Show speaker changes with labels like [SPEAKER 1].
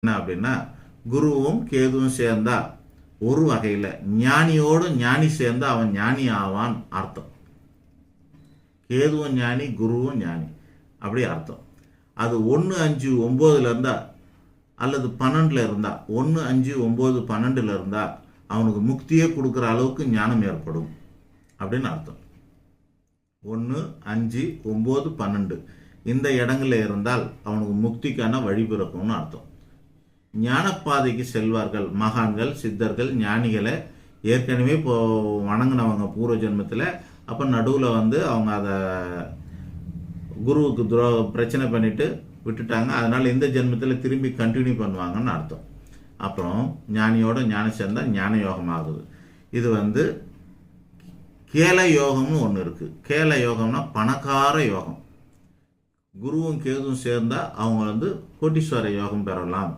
[SPEAKER 1] என்ன அப்படின்னா, குருவும் கேதுவும் சேர்ந்தா ஒரு வகையில் ஞானியோடு ஞானி சேர்ந்தா அவன் ஞானி ஆவான் அர்த்தம். கேதுவும் ஞானி, குருவும் ஞானி, அப்படி அர்த்தம். அது 1, 5, 9 இருந்தா அல்லது 12 இருந்தா, 1, 5, 9, 12 இருந்தா அவனுக்கு முக்தியே கொடுக்குற அளவுக்கு ஞானம் ஏற்படும் அப்படின்னு அர்த்தம். 1, 5, 9, 12 இந்த இடங்களில் இருந்தால் அவனுக்கு முக்திக்கான வழி பிறக்கும்னு அர்த்தம். ஞானப்பாதைக்கு செல்வார்கள் மகான்கள், சித்தர்கள், ஞானிகளை ஏற்கனவே இப்போ வணங்கினவங்க பூர்வ ஜென்மத்தில். அப்போ நடுவில் அவங்க அதை குருவுக்கு பிரச்சனை பண்ணிட்டு விட்டுட்டாங்க. அதனால் இந்த ஜென்மத்தில் திரும்பி கண்டினியூ பண்ணுவாங்கன்னு அர்த்தம். அப்புறம் ஞானியோட ஞானம் சேர்ந்தால் ஞான யோகம் ஆகுது. இது கேல யோகம்னு ஒன்று இருக்குது. கேல யோகம்னா பணக்கார யோகம். குருவும் கேதுவும் சேர்ந்தால் அவங்க கோட்டீஸ்வர யோகம் பெறலாம்.